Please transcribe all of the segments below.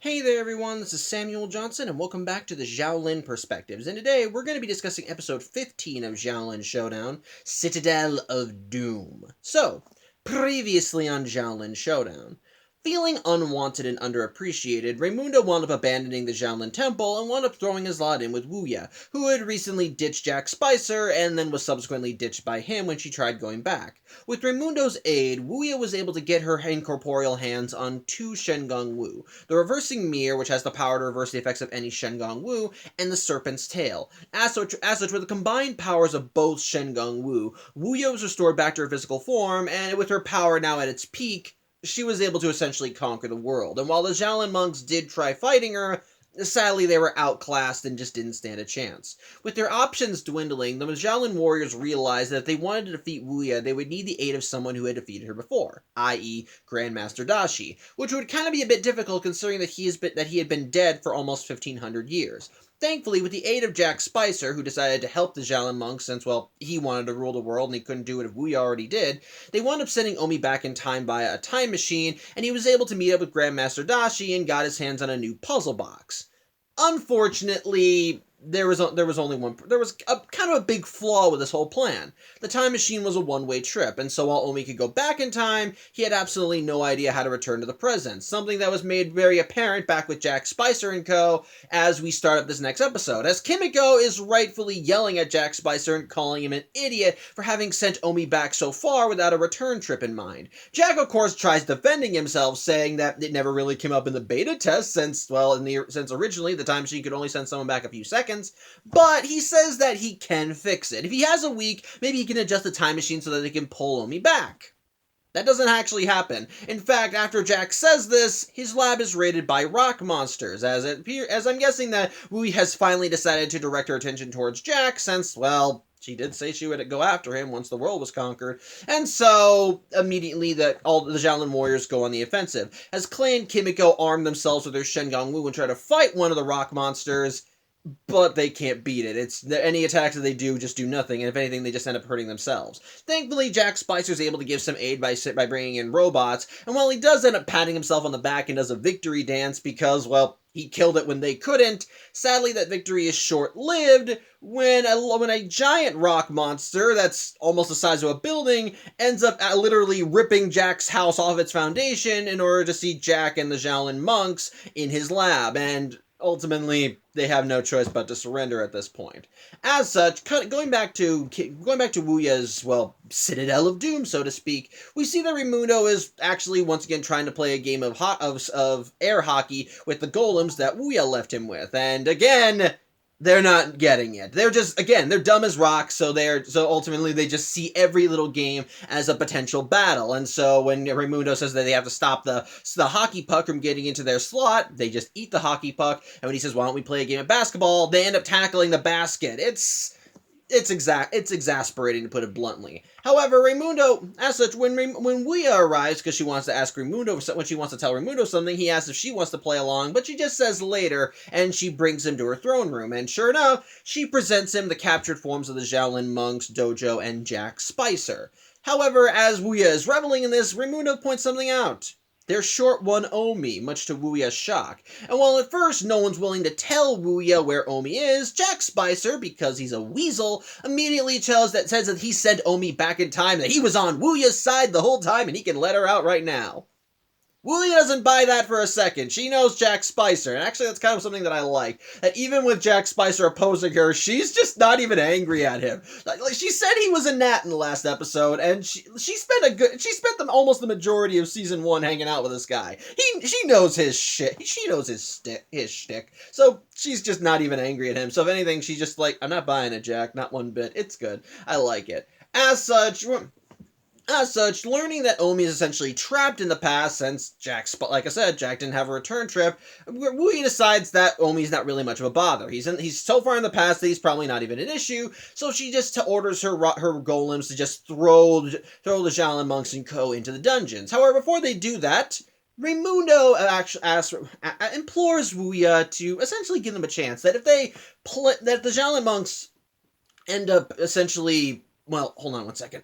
Hey there everyone, this is Samuel Johnson and welcome back to the Xiaolin Perspectives, and today we're going to be discussing episode 15 of Xiaolin Showdown, Citadel of Doom. So, previously on Xiaolin Showdown, feeling unwanted and underappreciated, Raimundo wound up abandoning the Xiaolin Temple and wound up throwing his lot in with Wuya, who had recently ditched Jack Spicer and then was subsequently ditched by him when she tried going back. With Raimundo's aid, Wuya was able to get her incorporeal hands on two Shengong Wu, the Reversing Mirror, which has the power to reverse the effects of any Shengong Wu, and the Serpent's Tail. As such, with the combined powers of both Shengong Wu, Wuya was restored back to her physical form, and with her power now at its peak, she was able to essentially conquer the world. And while the Xiaolin monks did try fighting her, sadly they were outclassed and just didn't stand a chance. With their options dwindling, the Xiaolin warriors realized that if they wanted to defeat Wuya, they would need the aid of someone who had defeated her before, i.e. Grandmaster Dashi, which would kind of be a bit difficult considering that he had been dead for almost 1500 years. Thankfully, with the aid of Jack Spicer, who decided to help the Xiaolin monks since, well, he wanted to rule the world and he couldn't do it if Wuya already did, they wound up sending Omi back in time via a time machine, and he was able to meet up with Grandmaster Dashi and got his hands on a new puzzle box. Unfortunately, there was kind of a big flaw with this whole plan. The time machine was a one-way trip, and so while Omi could go back in time, he had absolutely no idea how to return to the present, something that was made very apparent back with Jack Spicer and co. as we start up this next episode, as Kimiko is rightfully yelling at Jack Spicer and calling him an idiot for having sent Omi back so far without a return trip in mind. Jack, of course, tries defending himself, saying that it never really came up in the beta test since originally the time machine could only send someone back a few seconds, but he says that he can fix it. If he has a week, maybe he can adjust the time machine so that they can pull Omi back. That doesn't actually happen. In fact, after Jack says this, his lab is raided by rock monsters, as I'm guessing that Wui has finally decided to direct her attention towards Jack since, well, she did say she would go after him once the world was conquered, and so immediately all the Xiaolin warriors go on the offensive. As Clay and Kimiko arm themselves with their Shengong Wu and try to fight one of the rock monsters, but they can't beat it. Any attacks that they do just do nothing, and if anything, they just end up hurting themselves. Thankfully, Jack Spicer is able to give some aid by bringing in robots, and while he does end up patting himself on the back and does a victory dance because, well, he killed it when they couldn't, sadly that victory is short-lived when a giant rock monster that's almost the size of a building ends up literally ripping Jack's house off its foundation in order to see Jack and the Xiaolin monks in his lab, and ultimately, they have no choice but to surrender at this point. As such, going back to Wuya's, well, Citadel of Doom, so to speak, we see that Raimundo is actually once again trying to play a game of air hockey with the golems that Wuya left him with, and again, they're not getting it. They're just, again, they're dumb as rocks, so ultimately they just see every little game as a potential battle. And so when Raimundo says that they have to stop the hockey puck from getting into their slot, they just eat the hockey puck. And when he says, why don't we play a game of basketball, they end up tackling the basket. It's exasperating, to put it bluntly. However, Raimundo, as such, when Wuya arrives, because she wants to ask Raimundo, when she wants to tell Raimundo something, he asks if she wants to play along, but she just says later, and she brings him to her throne room, and sure enough, she presents him the captured forms of the Xiaolin monks, Dojo, and Jack Spicer. However, as Wuya is reveling in this, Raimundo points something out. They're short one Omi, much to Wuya's shock. And while at first no one's willing to tell Wuya where Omi is, Jack Spicer, because he's a weasel, immediately says that he sent Omi back in time, that he was on Wuya's side the whole time and he can let her out right now. Wuya doesn't buy that for a second. She knows Jack Spicer, and actually that's kind of something that I like. That even with Jack Spicer opposing her, she's just not even angry at him. Like she said he was a gnat in the last episode, and she spent almost the majority of season 1 hanging out with this guy. She knows his shit. She knows his shtick. So she's just not even angry at him. So if anything, she's just like, I'm not buying it, Jack, not one bit. It's good. I like it. As such, learning that Omi is essentially trapped in the past since like I said, Jack didn't have a return trip, Wuya decides that Omi's not really much of a bother. He's so far in the past that he's probably not even an issue, so she just orders her golems to just throw the Xiaolin monks and co. into the dungeons. However, before they do that, Raimundo implores Wuya to essentially give them a chance, that if the Xiaolin monks end up essentially, well, hold on one second.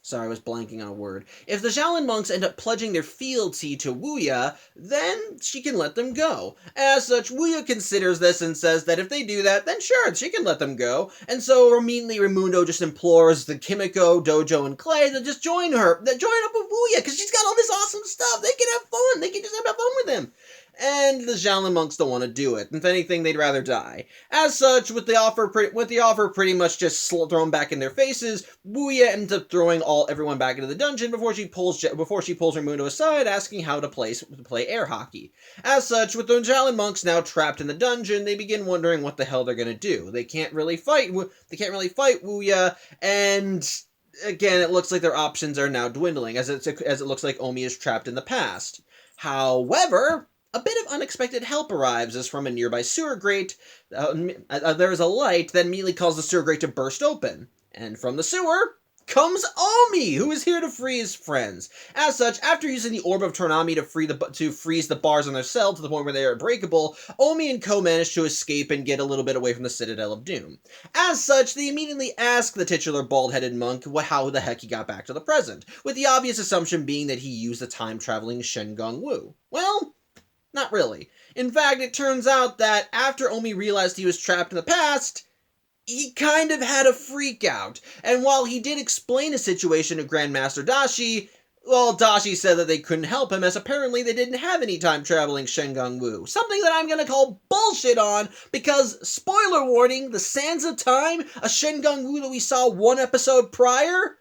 Sorry, I was blanking on a word. If the Xiaolin monks end up pledging their fealty to Wuya, then she can let them go. As such, Wuya considers this and says that if they do that, then sure, she can let them go. And so immediately Raimundo just implores the Kimiko, Dojo, and Clay to just join her, that join up with Wuya, because she's got all this awesome stuff. They can have fun. They can just have fun with him. And the Xiaolin monks don't want to do it. If anything, they'd rather die. As such, with the offer pretty much just thrown back in their faces, Wuya ends up throwing everyone back into the dungeon before she pulls Raimundo aside, asking how to play air hockey. As such, with the Xiaolin monks now trapped in the dungeon, they begin wondering what the hell they're gonna do. They can't really fight Wuya, and again, it looks like their options are now dwindling, as it looks like Omi is trapped in the past. However, a bit of unexpected help arrives as from a nearby sewer grate. There is a light that immediately causes the sewer grate to burst open. And from the sewer comes Omi, who is here to free his friends. As such, after using the Orb of Toonami to freeze the bars on their cell to the point where they are unbreakable, Omi and Ko manage to escape and get a little bit away from the Citadel of Doom. As such, they immediately ask the titular bald-headed monk how the heck he got back to the present, with the obvious assumption being that he used the time-traveling Shen Gong Wu. Well, not really. In fact, it turns out that after Omi realized he was trapped in the past, he kind of had a freak out. And while he did explain the situation to Grandmaster Dashi, well, Dashi said that they couldn't help him as apparently they didn't have any time-traveling Shen Gong Wu. Something that I'm gonna call bullshit on because, spoiler warning, the Sands of Time, a Shen Gong Wu that we saw one episode prior,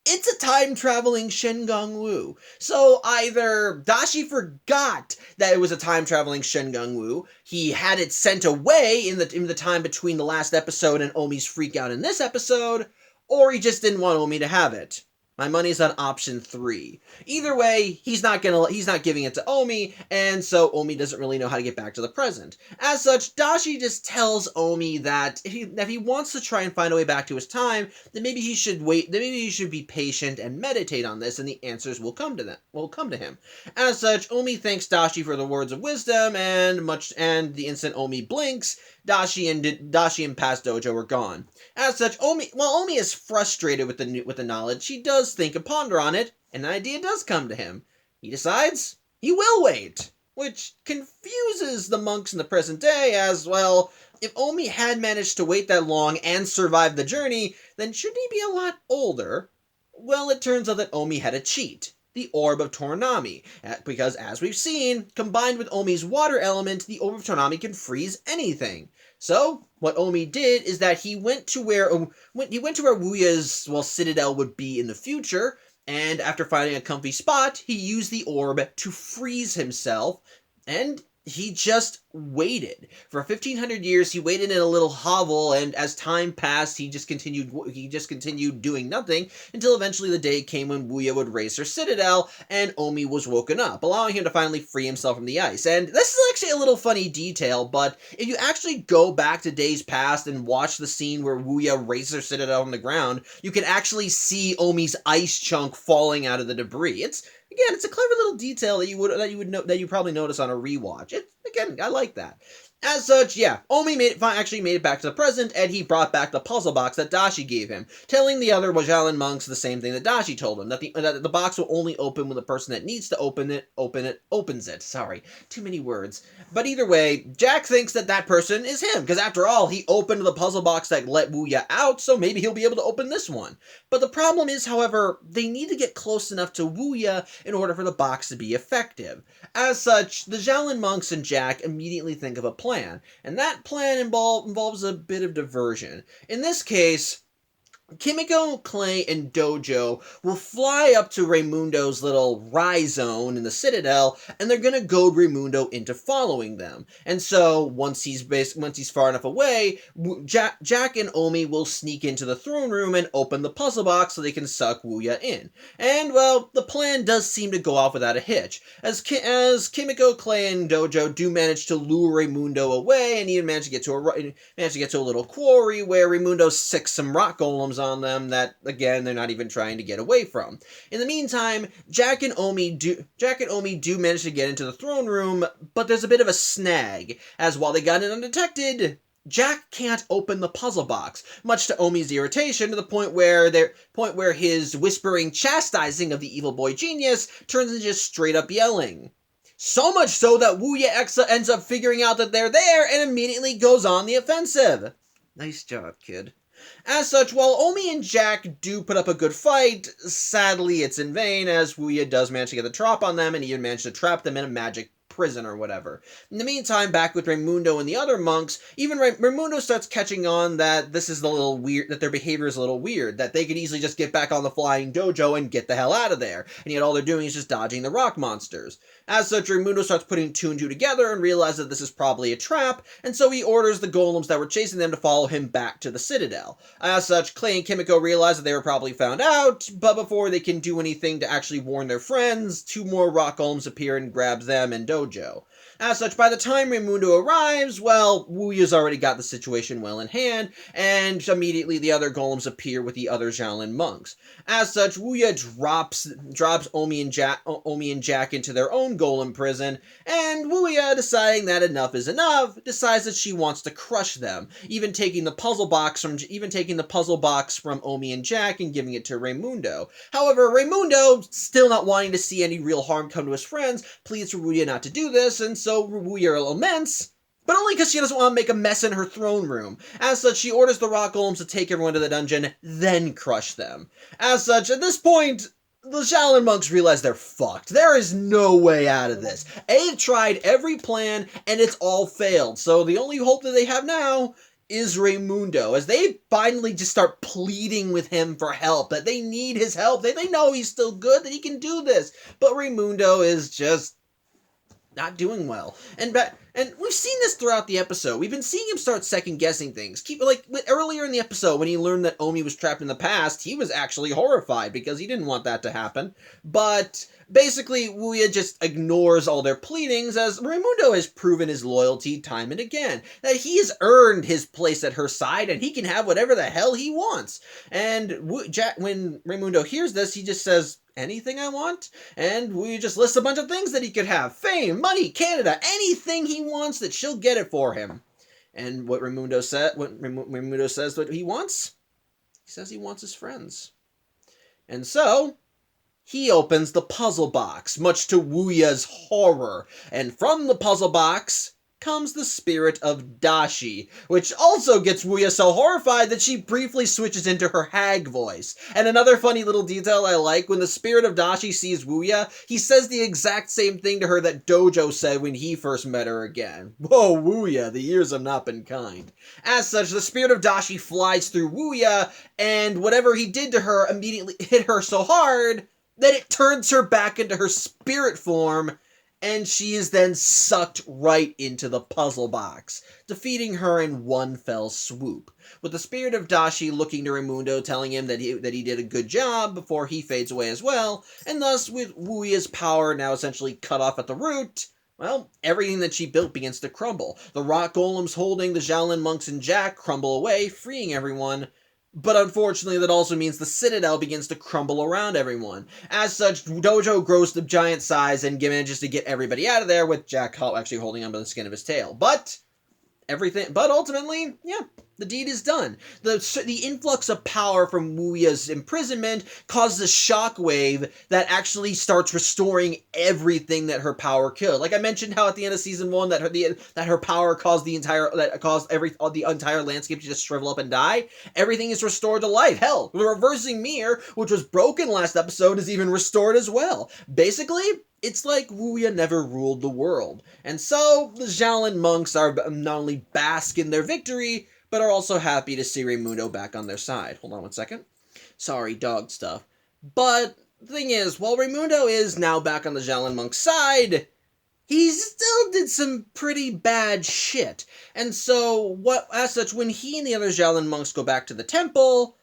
it's a time-traveling Shen Gong Wu. So either Dashi forgot that it was a time-traveling Shen Gong Wu, he had it sent away in the time between the last episode and Omi's freak out in this episode, or he just didn't want Omi to have it. My money's on option 3. Either way, he's not giving it to Omi, and so Omi doesn't really know how to get back to the present. As such, Dashi just tells Omi that if he wants to try and find a way back to his time, then maybe he should wait. Then maybe he should be patient and meditate on this, and the answers will come to him. As such, Omi thanks Dashi for the words of wisdom, and the instant Omi blinks, Dashi and past Dojo are gone. As such, while Omi is frustrated with the knowledge, he does think and ponder on it, and an idea does come to him. He decides he will wait, which confuses the monks in the present day as, well, if Omi had managed to wait that long and survive the journey, then shouldn't he be a lot older? Well, it turns out that Omi had a cheat. The Orb of Toonami, because as we've seen, combined with Omi's water element, the Orb of Toonami can freeze anything. So, what Omi did is that he went to where Wuya's, Citadel would be in the future, and after finding a comfy spot, he used the orb to freeze himself, and he just waited. For 1,500 years, he waited in a little hovel, and as time passed, he just continued doing nothing, until eventually the day came when Wuya would raise her citadel, and Omi was woken up, allowing him to finally free himself from the ice. And this is actually a little funny detail, but if you actually go back to days past and watch the scene where Wuya raises her citadel on the ground, you can actually see Omi's ice chunk falling out of the debris. It's a clever little detail that you probably notice on a rewatch. I like that. As such, yeah, Omi actually made it back to the present, and he brought back the puzzle box that Dashi gave him, telling the other Xiaolin monks the same thing that Dashi told him, that the box will only open when the person that needs to open it opens it. Sorry, too many words. But either way, Jack thinks that person is him, because after all, he opened the puzzle box that let Wuya out, so maybe he'll be able to open this one. But the problem is, however, they need to get close enough to Wuya in order for the box to be effective. As such, the Xiaolin monks and Jack immediately think of a plan, and that plan involves a bit of diversion. In this case, Kimiko, Clay, and Dojo will fly up to Raimundo's little Rye Zone in the Citadel, and they're gonna goad Raimundo into following them. And so, once he's far enough away, Jack and Omi will sneak into the throne room and open the puzzle box so they can suck Wuya in. And, well, the plan does seem to go off without a hitch, as Kimiko, Clay, and Dojo do manage to lure Raimundo away, and even manage to get to a little quarry where Raimundo sicks some rock golems on them that, again, they're not even trying to get away from. In the meantime, Jack and Omi do manage to get into the throne room, but there's a bit of a snag, as while they got in undetected, Jack can't open the puzzle box, much to Omi's irritation, to the point where his whispering chastising of the evil boy genius turns into just straight up yelling. So much so that Wuya ends up figuring out that they're there and immediately goes on the offensive. Nice job, kid. As such, while Omi and Jack do put up a good fight, sadly it's in vain, as Wuya does manage to get the drop on them and even manage to trap them in a magic prison or whatever. In the meantime, back with Raimundo and the other monks, even Raimundo starts catching on that this is a little weird, that their behavior is a little weird, that they could easily just get back on the flying dojo and get the hell out of there, and yet all they're doing is just dodging the rock monsters. As such, Raimundo starts putting two and two together and realizes that this is probably a trap, and so he orders the golems that were chasing them to follow him back to the Citadel. As such, Clay and Kimiko realize that they were probably found out, but before they can do anything to actually warn their friends, two more rock golems appear and grab them and Dojo. As such, by the time Raimundo arrives, well, Wuya's already got the situation well in hand, and immediately the other golems appear with the other Xiaolin monks. As such, Wuya drops Omi and Jack into their own golem prison, and Wuya, deciding that enough is enough, decides that she wants to crush them, even taking the puzzle box from Omi and Jack and giving it to Raimundo. However, Raimundo, still not wanting to see any real harm come to his friends, pleads for Wuya not to do this, and so Wuya laments, but only because she doesn't want to make a mess in her throne room. As such, she orders the rock golems to take everyone to the dungeon, then crush them. As such, at this point, the Xiaolin monks realize they're fucked. There is no way out of this. They've tried every plan, and it's all failed. So the only hope that they have now is Raimundo, as they finally just start pleading with him for help, that they need his help. They know he's still good, that he can do this. But Raimundo is just not doing well. And we've seen this throughout the episode. We've been seeing him start second-guessing things. Earlier in the episode, when he learned that Omi was trapped in the past, he was actually horrified because he didn't want that to happen. But basically, Wuya just ignores all their pleadings, as Raimundo has proven his loyalty time and again, that he has earned his place at her side, and he can have whatever the hell he wants. And when Raimundo hears this, he just says, anything I want? And we just list a bunch of things that he could have. Fame, money, Canada, anything he wants, that she'll get it for him. And what Raimundo says what he wants? He says he wants his friends. And so he opens the puzzle box, much to Wuya's horror. And from the puzzle box comes the spirit of Dashi, which also gets Wuya so horrified that she briefly switches into her hag voice. And another funny little detail I like, when the spirit of Dashi sees Wuya, he says the exact same thing to her that Dojo said when he first met her again. Whoa, Wuya, the years have not been kind. As such, the spirit of Dashi flies through Wuya, and whatever he did to her immediately hit her so hard that it turns her back into her spirit form, and she is then sucked right into the puzzle box, defeating her in one fell swoop, with the spirit of Dashi looking to Raimundo, telling him that he did a good job before he fades away as well, and thus, with Wuya's power now essentially cut off at the root, well, everything that she built begins to crumble. The rock golems holding the Xiaolin monks and Jack crumble away, freeing everyone. But unfortunately, that also means the Citadel begins to crumble around everyone. As such, Dojo grows to giant size and manages to get everybody out of there, with Jack actually holding onto the skin of his tail. But ultimately, yeah, the deed is done. The influx of power from Wuya's imprisonment causes a shockwave that actually starts restoring everything that her power killed. Like I mentioned, how at the end of season 1 that her power caused the entire landscape to just shrivel up and die. Everything is restored to life. Hell, the reversing mirror, which was broken last episode, is even restored as well. Basically, it's like Wuya never ruled the world. And so, the Xiaolin monks are not only bask in their victory, but are also happy to see Raimundo back on their side. Hold on one second. Sorry, dog stuff. But the thing is, while Raimundo is now back on the Xiaolin monk's side, he still did some pretty bad shit. And so, as such, when he and the other Xiaolin monks go back to the temple,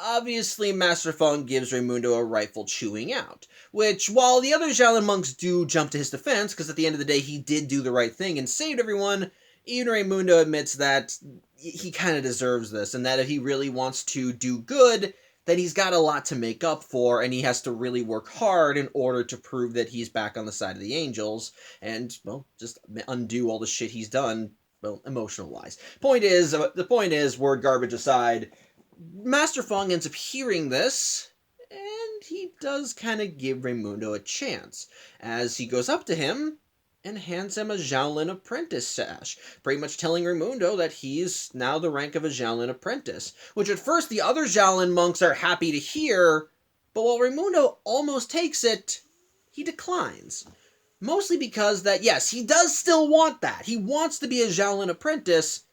obviously Master Feng gives Raimundo a rightful chewing out. Which, while the other Xiaolin monks do jump to his defense, because at the end of the day he did do the right thing and saved everyone, even Raimundo admits that he kind of deserves this, and that if he really wants to do good, then he's got a lot to make up for, and he has to really work hard in order to prove that he's back on the side of the angels, and, well, just undo all the shit he's done well, emotional-wise. The point is, word garbage aside, Master Feng ends up hearing this, and he does kind of give Raimundo a chance, as he goes up to him and hands him a Xiaolin apprentice sash, pretty much telling Raimundo that he's now the rank of a Xiaolin apprentice, which at first the other Xiaolin monks are happy to hear, but while Raimundo almost takes it, he declines. Mostly because that, yes, he does still want that. He wants to be a Xiaolin apprentice,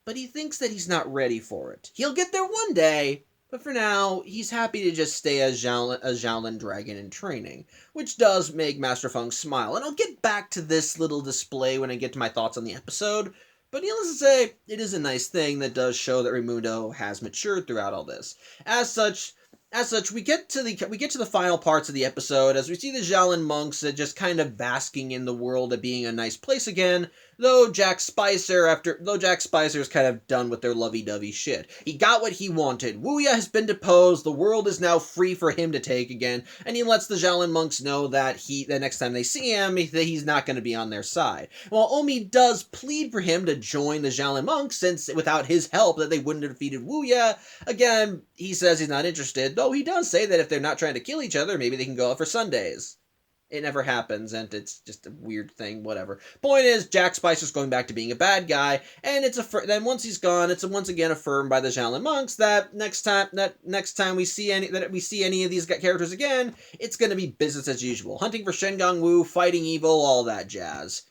but he thinks that he's not ready for it. He'll get there one day, but for now, he's happy to just stay a Xiaolin dragon in training, which does make Master Feng smile. And I'll get back to this little display when I get to my thoughts on the episode, but needless to say, it is a nice thing that does show that Raimundo has matured throughout all this. As such, we get to the final parts of the episode as we see the Xiaolin monks just kind of basking in the world of being a nice place again. Though Jack Spicer's kind of done with their lovey-dovey shit. He got what he wanted. Wuya has been deposed. The world is now free for him to take again, and he lets the Xiaolin monks know that the next time they see him, that he's not going to be on their side. While Omi does plead for him to join the Xiaolin monks, since without his help that they wouldn't have defeated Wuya, again, he says he's not interested, though he does say that if they're not trying to kill each other, maybe they can go out for Sundays. It never happens, and it's just a weird thing, whatever. Point is, Jack Spicer's going back to being a bad guy, and then once he's gone, it's once again affirmed by the Xiaolin monks that next time we see any of these characters again, it's going to be business as usual. Hunting for Shen Gong Wu, fighting evil, all that jazz.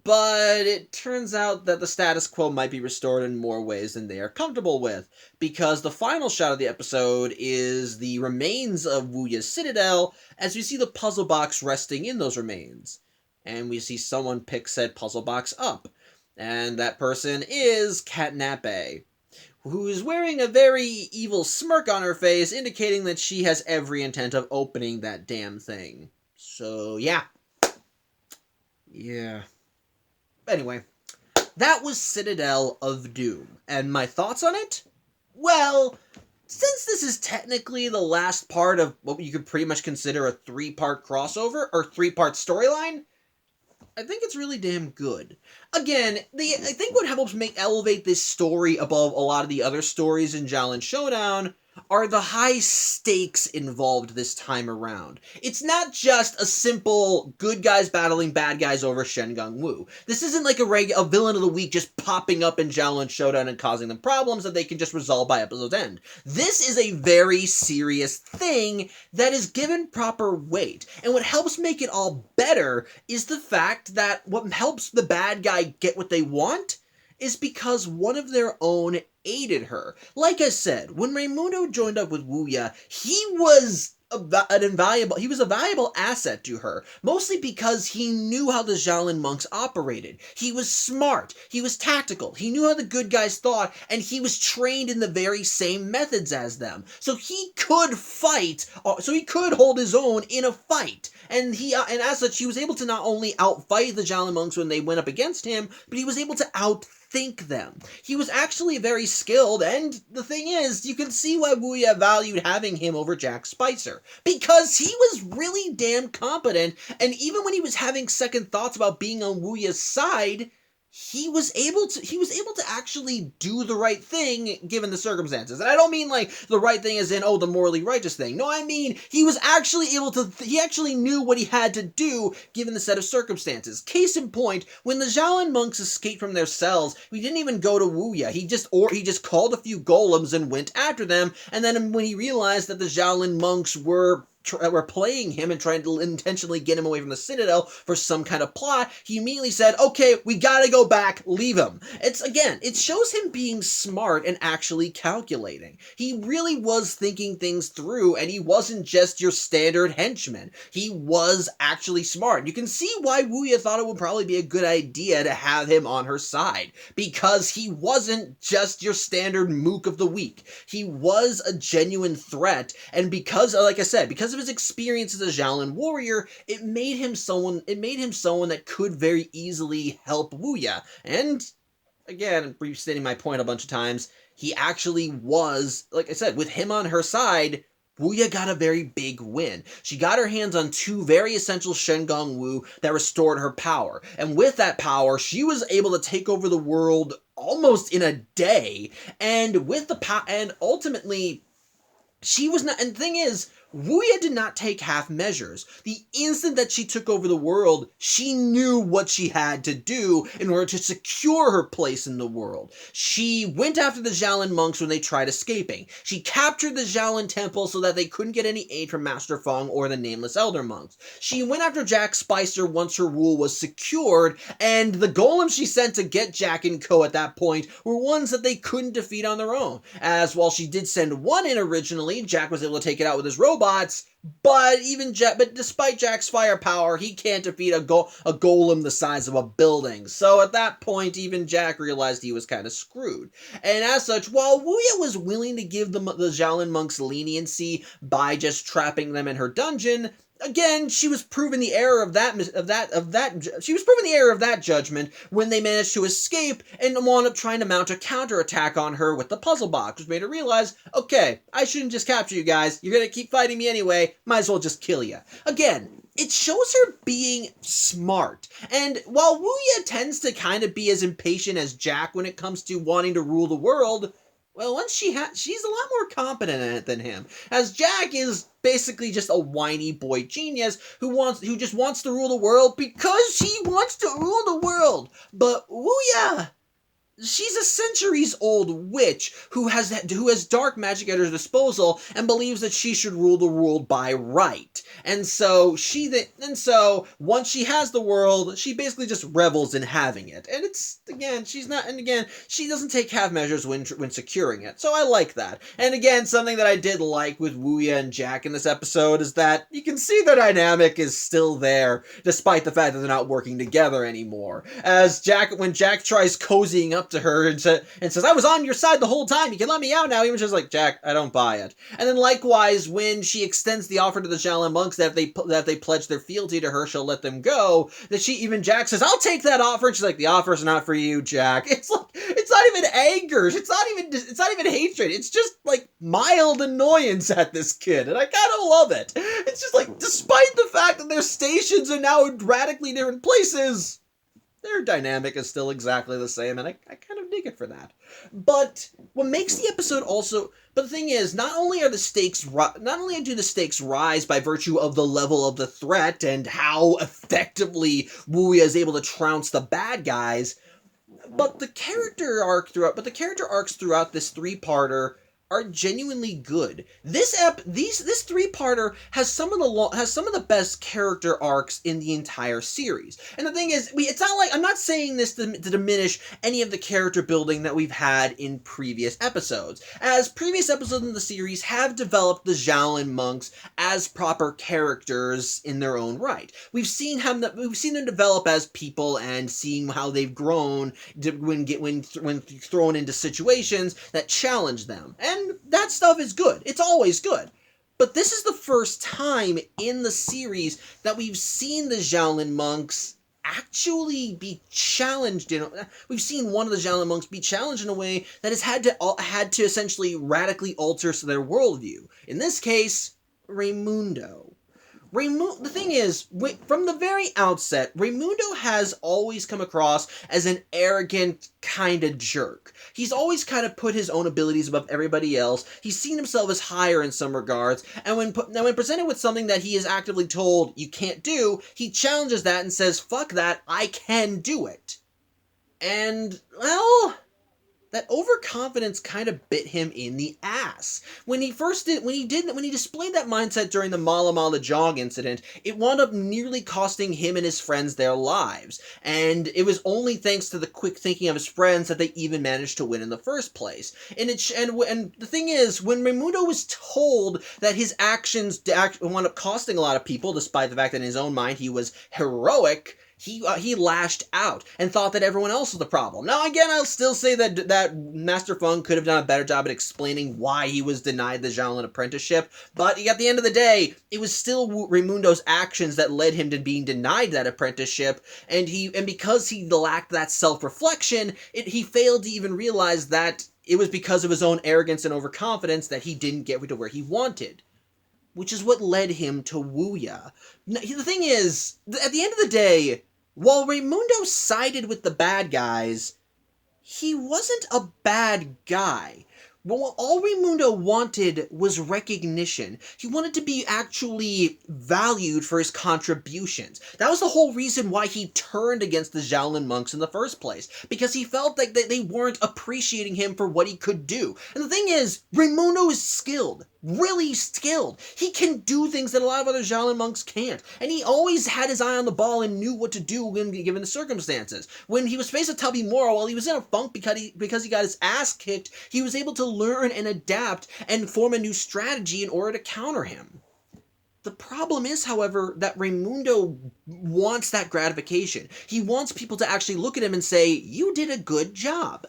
But it turns out that the status quo might be restored in more ways than they are comfortable with, because the final shot of the episode is the remains of Wuya's Citadel, as we see the puzzle box resting in those remains. And we see someone pick said puzzle box up, and that person is Katnape, who is wearing a very evil smirk on her face, indicating that she has every intent of opening that damn thing. So, yeah. Anyway, that was Citadel of Doom. And my thoughts on it? Well, since this is technically the last part of what you could pretty much consider a 3-part crossover, or 3-part storyline, I think it's really damn good. Again, I think what helps elevate this story above a lot of the other stories in Xiaolin Showdown are the high stakes involved this time around. It's not just a simple good guys battling bad guys over Shen Gong Wu. This isn't like a villain of the week just popping up in Xiaolin Showdown and causing them problems that they can just resolve by episode's end. This is a very serious thing that is given proper weight. And what helps make it all better is the fact that what helps the bad guy get what they want is because one of their own aided her. Like I said, when Raimundo joined up with Wuya, he was a valuable asset to her, mostly because he knew how the Xiaolin monks operated. He was smart, he was tactical, he knew how the good guys thought, and he was trained in the very same methods as them. So he could fight, so he could hold his own in a fight. And as such, he was able to not only outfight the Xiaolin monks when they went up against him, but he was able to outthink them. He was actually very skilled, and the thing is, you can see why Wuya valued having him over Jack Spicer, because he was really damn competent, and even when he was having second thoughts about being on Wuya's side, he was able to actually do the right thing given the circumstances. And I don't mean like the right thing as in, the morally righteous thing. No, I mean he was actually he actually knew what he had to do given the set of circumstances. Case in point, when the Xiaolin monks escaped from their cells, we didn't even go to Wuya. He just called a few golems and went after them, and then when he realized that the Xiaolin monks were playing him and trying to intentionally get him away from the Citadel for some kind of plot, he immediately said, okay, we gotta go back, leave him. It shows him being smart and actually calculating. He really was thinking things through, and he wasn't just your standard henchman. He was actually smart. You can see why Wuya thought it would probably be a good idea to have him on her side, because he wasn't just your standard mook of the week. He was a genuine threat, and because, like I said, because of his experience as a Xiaolin warrior, it made him someone that could very easily help Wuya. And again, restating my point a bunch of times, he actually was, like I said, with him on her side, Wuya got a very big win. She got her hands on 2 very essential Shengong Wu that restored her power. And with that power, she was able to take over the world almost in a day. And with the and ultimately, she was not, and the thing is, Wuya did not take half measures. The instant that she took over the world, she knew what she had to do in order to secure her place in the world. She went after the Xiaolin monks when they tried escaping. She captured the Xiaolin temple so that they couldn't get any aid from Master Feng or the Nameless Elder monks. She went after Jack Spicer once her rule was secured, and the golems she sent to get Jack and co at that point were ones that they couldn't defeat on their own. As while she did send one in originally, Jack was able to take it out with his robots, but despite Jack's firepower, he can't defeat a golem the size of a building. So at that point, even Jack realized he was kind of screwed. And as such, while Wuya was willing to give the Xiaolin monks leniency by just trapping them in her dungeon, again, she was proven the error of that judgment when they managed to escape and wound up trying to mount a counterattack on her with the puzzle box, which made her realize, okay, I shouldn't just capture you guys. You're gonna keep fighting me anyway. Might as well just kill you. Again, it shows her being smart. And while Wuya tends to kind of be as impatient as Jack when it comes to wanting to rule the world, well, once she's a lot more competent at it than him, as Jack is basically just a whiny boy genius who just wants to rule the world because she wants to rule the world. But Wuya, she's a centuries-old witch who has dark magic at her disposal and believes that she should rule the world by right. And so once she has the world, she basically just revels in having it. And she doesn't take half measures when securing it. So I like that. And again, something that I did like with Wuya and Jack in this episode is that you can see the dynamic is still there, despite the fact that they're not working together anymore. As when Jack tries cozying up to her and says, I was on your side the whole time, you can let me out now, even just like, Jack, I don't buy it. And then likewise, when she extends the offer to the Xiaolin monks that if they pledge their fealty to her, she'll let them go, Jack says, I'll take that offer, and she's like, the offer's not for you, Jack. It's like, it's not even anger, it's not even hatred, it's just like mild annoyance at this kid, and I kind of love it. It's just like, despite the fact that their stations are now in radically different places, their dynamic is still exactly the same, and I kind of dig it for that. But what makes the episode but the thing is, not only do the stakes rise by virtue of the level of the threat and how effectively Wuya is able to trounce the bad guys, but the character arcs throughout this 3-parter are genuinely good. This 3-parter has some of the best character arcs in the entire series. And the thing is, it's not like, I'm not saying this to diminish any of the character building that we've had in previous episodes, as previous episodes in the series have developed the Xiaolin monks as proper characters in their own right. We've seen them develop as people and seeing how they've grown when thrown into situations that challenge them. And that stuff is good. It's always good. But this is the first time in the series that we've seen the Xiaolin monks actually be challenged. We've seen one of the Xiaolin monks be challenged in a way that has had to essentially radically alter their worldview. In this case, Raimundo. The thing is, from the very outset, Raimundo has always come across as an arrogant kind of jerk. He's always kind of put his own abilities above everybody else. He's seen himself as higher in some regards, and when presented with something that he is actively told you can't do, he challenges that and says, fuck that, I can do it. And, well, that overconfidence kind of bit him in the ass. When he displayed that mindset during the Mala Mala Jog incident, it wound up nearly costing him and his friends their lives. And it was only thanks to the quick thinking of his friends that they even managed to win in the first place. And the thing is, when Raimundo was told that his actions wound up costing a lot of people, despite the fact that in his own mind he was heroic, he lashed out and thought that everyone else was the problem. Now, again, I'll still say that Master Feng could have done a better job at explaining why he was denied the Xiaolin apprenticeship, but at the end of the day, it was still Raimundo's actions that led him to being denied that apprenticeship, and because he lacked that self-reflection, he failed to even realize that it was because of his own arrogance and overconfidence that he didn't get to where he wanted. which is what led him to Wuya. The thing is, at the end of the day, while Raimundo sided with the bad guys, he wasn't a bad guy. Well, all Raimundo wanted was recognition. He wanted to be actually valued for his contributions. That was the whole reason why he turned against the Xiaolin monks in the first place, because he felt like they weren't appreciating him for what he could do. And the thing is, Raimundo is skilled. Really skilled. He can do things that a lot of other Xiaolin monks can't. And he always had his eye on the ball and knew what to do when given the circumstances. When he was faced with Tabimura, while he was in a funk because he got his ass kicked, he was able to learn and adapt and form a new strategy in order to counter him. The problem is, however, that Raimundo wants that gratification. He wants people to actually look at him and say, "You did a good job."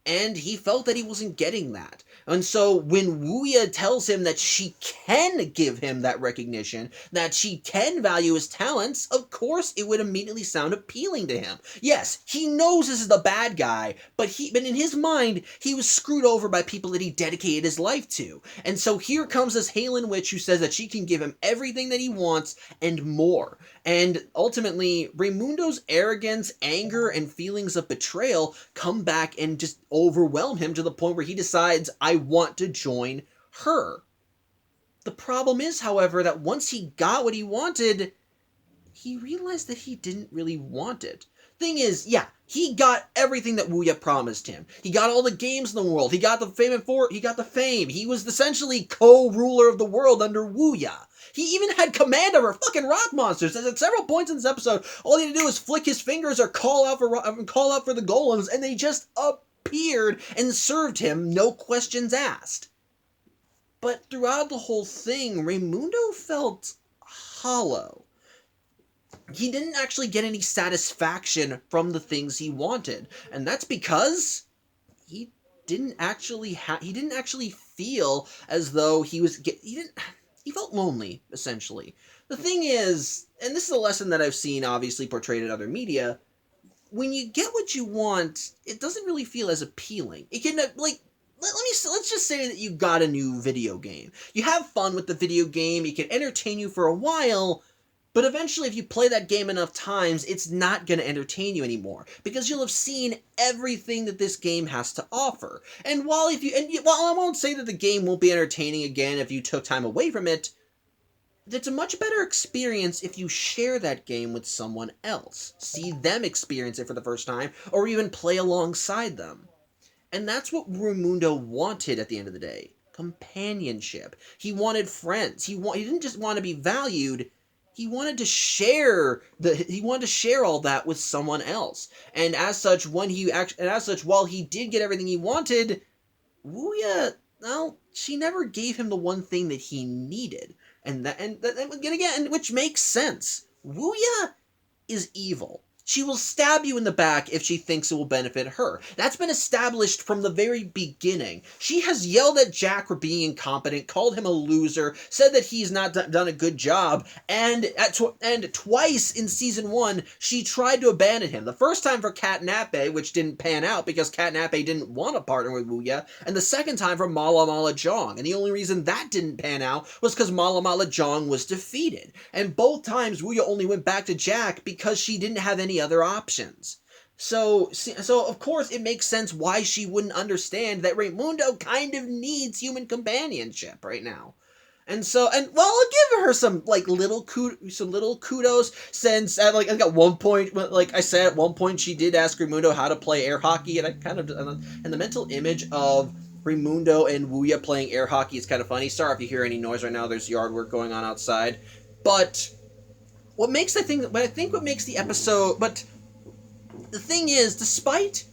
And he felt that he wasn't getting that. And so when Wuya tells him that she can give him that recognition, that she can value his talents, of course it would immediately sound appealing to him. Yes, he knows this is the bad guy, but in his mind, he was screwed over by people that he dedicated his life to. And so here comes this Xiaolin witch who says that she can give him everything that he wants and more. And ultimately, Raimundo's arrogance, anger, and feelings of betrayal come back and just overwhelm him to the point where he decides, I want to join her. The problem is, however, that once he got what he wanted, he realized that he didn't really want it. Thing is, yeah, he got everything that Wuya promised him. He got all the games in the world. He got the fame. He was essentially co-ruler of the world under Wuya. He even had command over fucking rock monsters. At several points in this episode, all he had to do was flick his fingers or call out for the golems, and they just appeared and served him, no questions asked. But throughout the whole thing, Raimundo felt hollow. He didn't actually get any satisfaction from the things he wanted, and that's because he didn't actually feel as though he felt lonely, essentially. The thing is, and this is a lesson that I've seen obviously portrayed in other media, when you get what you want, it doesn't really feel as appealing. It can, let's just say that you got a new video game. You have fun with the video game, it can entertain you for a while, but eventually if you play that game enough times, it's not going to entertain you anymore, because you'll have seen everything that this game has to offer. And while I won't say that the game won't be entertaining again if you took time away from it, it's a much better experience if you share that game with someone else. See them experience it for the first time, or even play alongside them. And that's what Raimundo wanted at the end of the day. Companionship. He wanted friends. He didn't just want to be valued, he wanted to share all that with someone else. And as such, while he did get everything he wanted, Wuya, well, she never gave him the one thing that he needed. And again, which makes sense. Wuya is evil. She will stab you in the back if she thinks it will benefit her. That's been established from the very beginning. She has yelled at Jack for being incompetent, called him a loser, said that he's not done a good job, and twice in Season 1, she tried to abandon him. The first time for Katnape, which didn't pan out because Katnape didn't want to partner with Wuya, and the second time for Mala Mala Jong. And the only reason that didn't pan out was because Mala Mala Jong was defeated. And both times, Wuya only went back to Jack because she didn't have any other options. So of course it makes sense why she wouldn't understand that Raimundo kind of needs human companionship right now. And I'll give her some little kudos, since at one point she did ask Raimundo how to play air hockey, and the mental image of Raimundo and Wuya playing air hockey is kind of funny. Sorry if you hear any noise right now, there's yard work going on outside. But the thing is, despite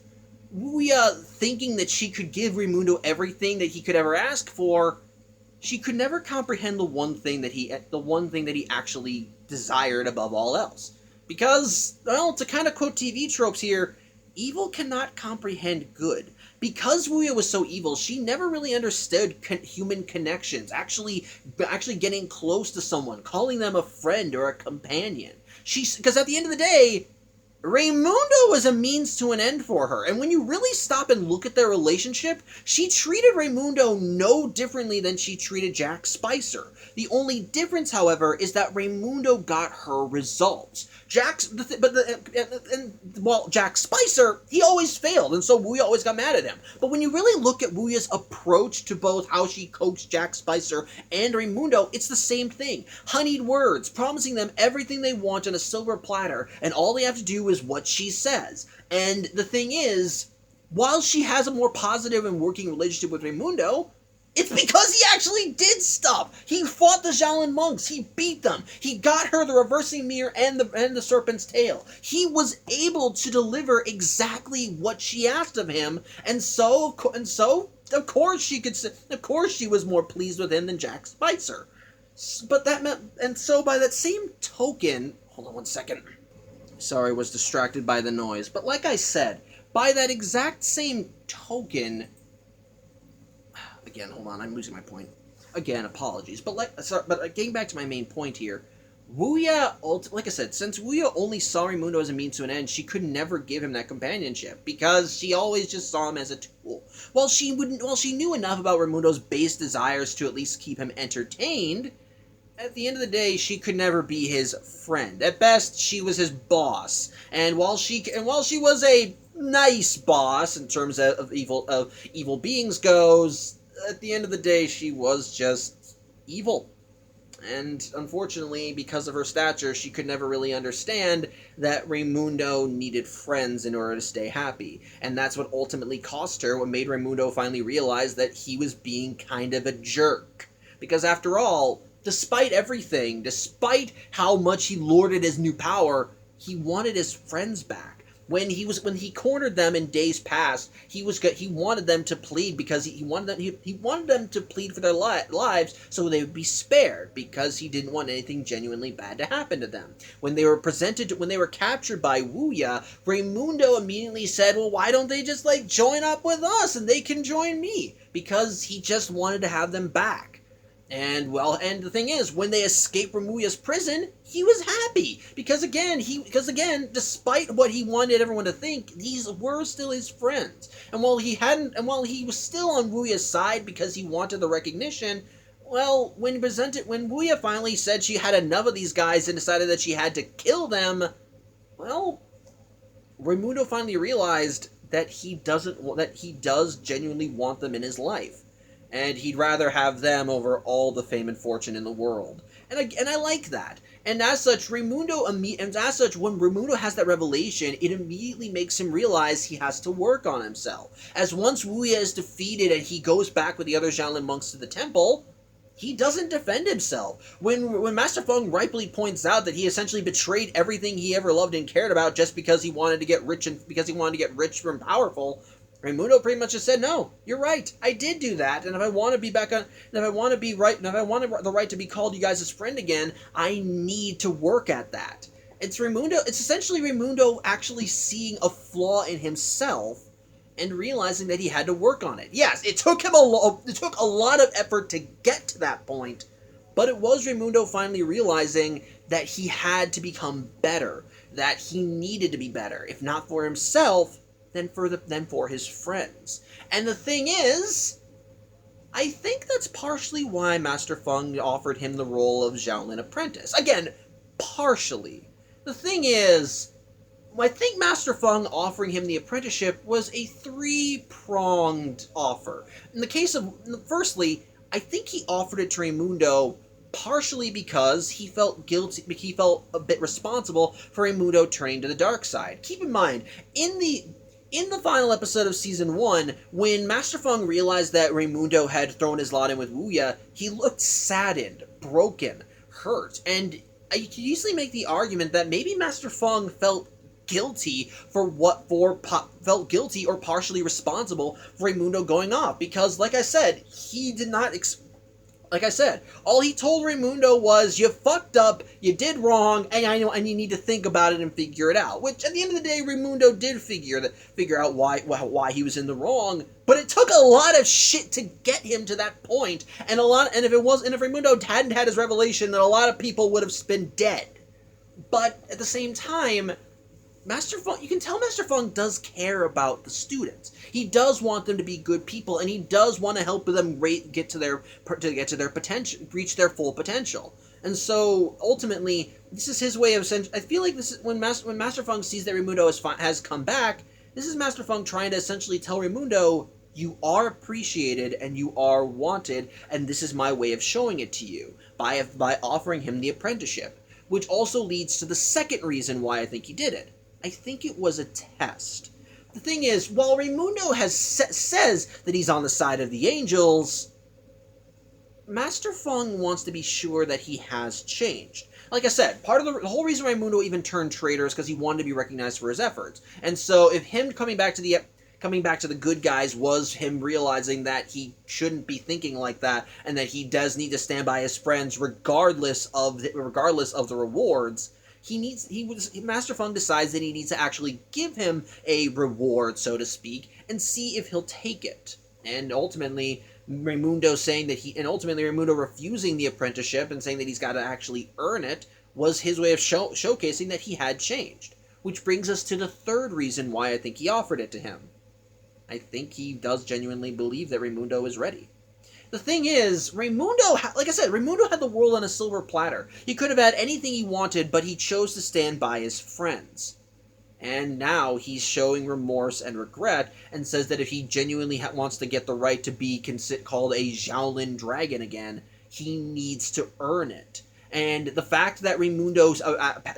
Wuya thinking that she could give Raimundo everything that he could ever ask for, she could never comprehend the one thing that he actually desired above all else. Because, well, to kind of quote TV tropes here, evil cannot comprehend good. Because Wuya was so evil, she never really understood human connections, actually getting close to someone, calling them a friend or a companion. Because at the end of the day, Raimundo was a means to an end for her, and when you really stop and look at their relationship, she treated Raimundo no differently than she treated Jack Spicer. The only difference, however, is that Raimundo got her results. Jack Spicer, he always failed, and so Wuya always got mad at him. But when you really look at Wuya's approach to both how she coaxed Jack Spicer and Raimundo, it's the same thing. Honeyed words, promising them everything they want on a silver platter, and all they have to do is what she says. And the thing is, while she has a more positive and working relationship with Raimundo, it's because he actually did stuff. He fought the Xiaolin monks. He beat them. He got her the reversing mirror and the serpent's tail. He was able to deliver exactly what she asked of him, and so of course she was more pleased with him than Jack Spicer. But that meant, and so by that same token, hold on one second. Sorry, was distracted by the noise. But like I said, by that exact same token, again, hold on, I'm losing my point. Again, apologies. But getting back to my main point here, Wuya, like I said, since Wuya only saw Raimundo as a means to an end, she could never give him that companionship, because she always just saw him as a tool. While she knew enough about Raimundo's base desires to at least keep him entertained, at the end of the day, she could never be his friend. At best, she was his boss. And while she was a nice boss in terms of evil beings goes, at the end of the day, she was just evil. And unfortunately, because of her stature, she could never really understand that Raimundo needed friends in order to stay happy. And that's what ultimately cost her, what made Raimundo finally realize that he was being kind of a jerk. Because after all, despite everything, despite how much he lorded his new power, he wanted his friends back. When he cornered them in days past, he wanted them to plead because he wanted them to plead for their lives so they would be spared, because he didn't want anything genuinely bad to happen to them. When they were captured by Wuya, Raimundo immediately said, "Well, why don't they just join up with us and they can join me?" Because he just wanted to have them back. And the thing is, when they escaped from Wuya's prison, he was happy because again, despite what he wanted everyone to think, these were still his friends. And while he was still on Wuya's side because he wanted the recognition, well, when Wuya finally said she had enough of these guys and decided that she had to kill them, well, Raimundo finally realized that he does genuinely want them in his life. And he'd rather have them over all the fame and fortune in the world. And I like that. And as such, when Raimundo has that revelation, it immediately makes him realize he has to work on himself. As once Wuya is defeated and he goes back with the other Xiaolin monks to the temple, he doesn't defend himself. When Master Feng rightfully points out that he essentially betrayed everything he ever loved and cared about just because he wanted to get rich and powerful, Raimundo pretty much just said, "No, you're right. I did do that, and if I want to be back on, and if I want to be right, and if I want the right to be called you guys' friend again, I need to work at that." It's essentially Raimundo actually seeing a flaw in himself and realizing that he had to work on it. Yes, it took a lot of effort to get to that point, but it was Raimundo finally realizing that he had to become better, that he needed to be better, if not for himself, than for his friends. And the thing is, I think that's partially why Master Feng offered him the role of Xiaolin apprentice. Again, partially. The thing is, I think Master Feng offering him the apprenticeship was a three-pronged offer. In the case of, firstly, I think he offered it to Raimundo partially because he felt guilty, he felt a bit responsible for Raimundo turning to the dark side. Keep in mind, in the final episode of Season 1, when Master Feng realized that Raimundo had thrown his lot in with Wuya, he looked saddened, broken, hurt, and you could easily make the argument that maybe Master Feng felt guilty felt guilty or partially responsible for Raimundo going off, because, like I said, he did not all he told Raimundo was, "You fucked up, you did wrong, and you need to think about it and figure it out." Which, at the end of the day, Raimundo did figure out why he was in the wrong. But it took a lot of shit to get him to that point, and if Raimundo hadn't had his revelation, then a lot of people would have been dead. But at the same time, Master Fung, you can tell Master Fung does care about the students. He does want them to be good people, and he does want to help them get to their potential, reach their full potential. And so ultimately, this is his way of. I feel like this is when Master Fung sees that Raimundo has come back. This is Master Fung trying to essentially tell Raimundo, you are appreciated and you are wanted, and this is my way of showing it to you by offering him the apprenticeship. Which also leads to the second reason why I think he did it. I think it was a test. The thing is, while Raimundo says that he's on the side of the angels, Master Fung wants to be sure that he has changed. Like I said, part of the whole reason Raimundo even turned traitor is because he wanted to be recognized for his efforts. And so if him coming back to the good guys was him realizing that he shouldn't be thinking like that, and that he does need to stand by his friends regardless of the rewards, Master Fung decides that he needs to actually give him a reward, so to speak, and see if he'll take it. And ultimately, Raimundo refusing the apprenticeship and saying that he's got to actually earn it was his way of showcasing that he had changed. Which brings us to the third reason why I think he offered it to him. I think he does genuinely believe that Raimundo is ready. The thing is, Raimundo had the world on a silver platter. He could have had anything he wanted, but he chose to stand by his friends. And now he's showing remorse and regret, and says that if he genuinely wants to get the right to be called a Xiaolin dragon again, he needs to earn it. And the fact that Raimundo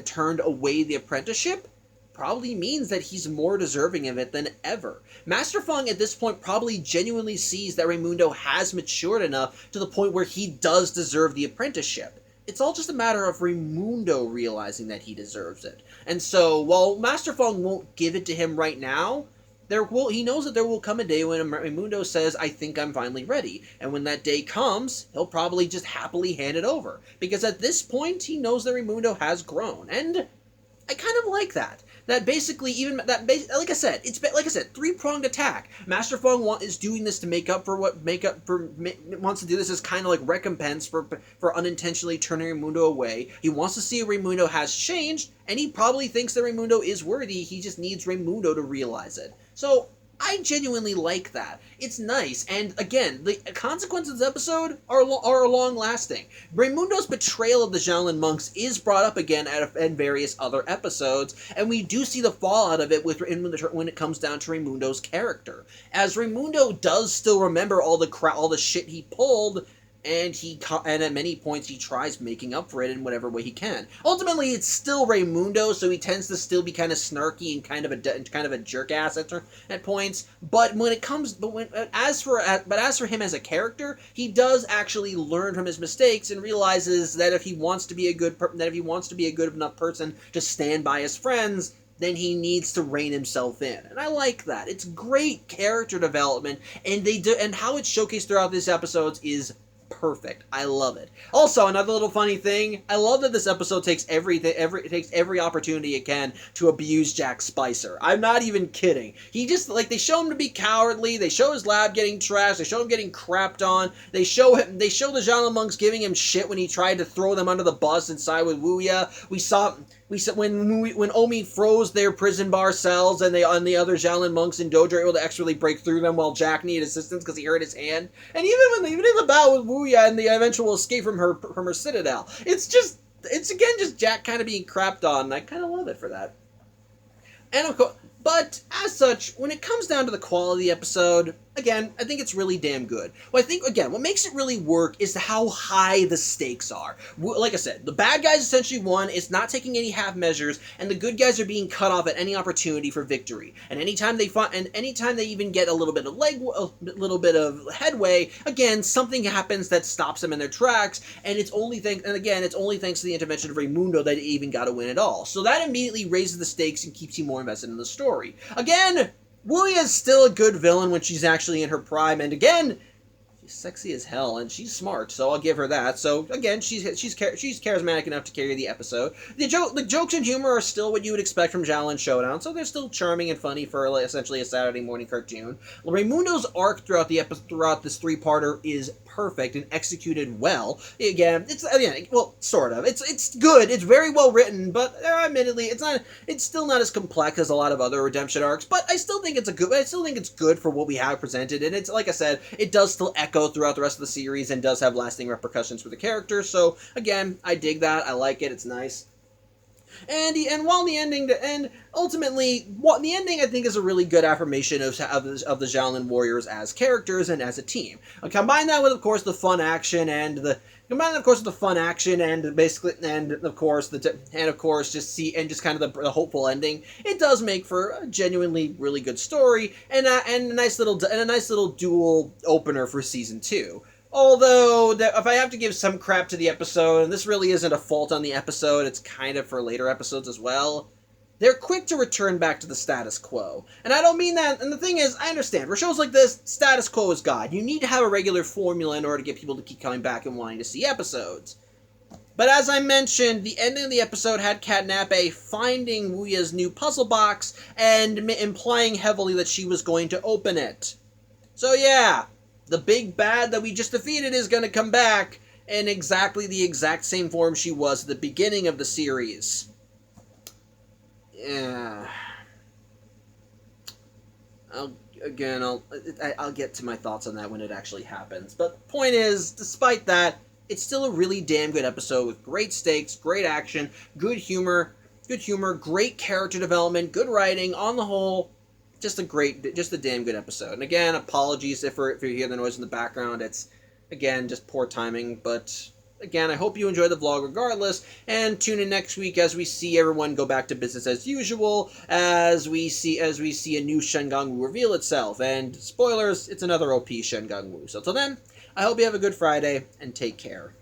turned away the apprenticeship probably means that he's more deserving of it than ever. Master Fung at this point probably genuinely sees that Raimundo has matured enough to the point where he does deserve the apprenticeship. It's all just a matter of Raimundo realizing that he deserves it. And so, while Master Fung won't give it to him right now, he knows that there will come a day when Raimundo says, I think I'm finally ready. And when that day comes, he'll probably just happily hand it over. Because at this point, he knows that Raimundo has grown. And I kind of like that. Like I said, three-pronged attack. Master Fung is doing this to wants to do this as kind of like recompense for unintentionally turning Raimundo away. He wants to see if Raimundo has changed, and he probably thinks that Raimundo is worthy. He just needs Raimundo to realize it. So I genuinely like that. It's nice, and again, the consequences of this episode are long-lasting. Raimundo's betrayal of the Xiaolin monks is brought up again in various other episodes, and we do see the fallout of it when it comes down to Raimundo's character. As Raimundo does still remember all the shit he pulled, and at many points he tries making up for it in whatever way he can. Ultimately, it's still Raimundo, so he tends to still be kind of snarky and kind of a jerk ass at points. But as for him as a character, he does actually learn from his mistakes and realizes that if he wants to be a good enough person to stand by his friends, then he needs to rein himself in. And I like that. It's great character development, and how it's showcased throughout these episodes is perfect. I love it. Also, another little funny thing, I love that this episode takes every opportunity it can to abuse Jack Spicer. I'm not even kidding. He just, they show him to be cowardly, they show his lab getting trashed, they show him getting crapped on, they show the Xiaolin monks giving him shit when he tried to throw them under the bus inside with Wuya. We saw when Omi froze their prison bar cells and the other Xiaolin monks in Dojo were able to expertly break through them while Jack needed assistance because he hurt his hand. And even in the battle with Wuya and the eventual escape from her Citadel, it's again just Jack kind of being crapped on, and I kind of love it for that. And of course, but as such, when it comes down to the quality of the episode, again, I think it's really damn good. Well, I think, again, what makes it really work is how high the stakes are. Like I said, the bad guys essentially won, it's not taking any half measures, and the good guys are being cut off at any opportunity for victory. And anytime they even get a little bit of headway, again, something happens that stops them in their tracks, and it's only thanks to the intervention of Raimundo that they even got to win at all. So that immediately raises the stakes and keeps you more invested in the story. Again, Wuya is still a good villain when she's actually in her prime, and again, she's sexy as hell, and she's smart, so I'll give her that. So again, she's charismatic enough to carry the episode. The jokes and humor are still what you would expect from Xiaolin Showdown, so they're still charming and funny for essentially a Saturday morning cartoon. Raimundo's arc throughout this three-parter is perfect and executed well. Again, well, sort of. It's good. It's very well written, but admittedly, it's still not as complex as a lot of other redemption arcs. But I still think it's good for what we have presented. And it's like I said, it does still echo throughout the rest of the series and does have lasting repercussions for the characters. So again, I dig that. I like it. It's nice. And while the ending, and ultimately, what the ending I think is a really good affirmation of the Xiaolin warriors as characters and as a team. Combine that with, of course, the fun action and the basically, and of course just kind of the hopeful ending. It does make for a genuinely really good story and a nice little dual opener for season 2. Although, if I have to give some crap to the episode, and this really isn't a fault on the episode, it's kind of for later episodes as well, they're quick to return back to the status quo. And I don't mean that, and the thing is, I understand, for shows like this, status quo is God. You need to have a regular formula in order to get people to keep coming back and wanting to see episodes. But as I mentioned, the ending of the episode had Katnape finding Wuya's new puzzle box and implying heavily that she was going to open it. So yeah, the big bad that we just defeated is going to come back in exactly the exact same form she was at the beginning of the series. Yeah. I'll get to my thoughts on that when it actually happens. But point is, despite that, it's still a really damn good episode with great stakes, great action, good humor, great character development, good writing. On the whole, just a damn good episode. And again, apologies if you hear the noise in the background. It's, again, just poor timing. But, again, I hope you enjoy the vlog regardless. And tune in next week as we see everyone go back to business as usual. As we see a new Shengang Wu reveal itself. And, spoilers, it's another OP Shengang Wu. So, till then, I hope you have a good Friday, and take care.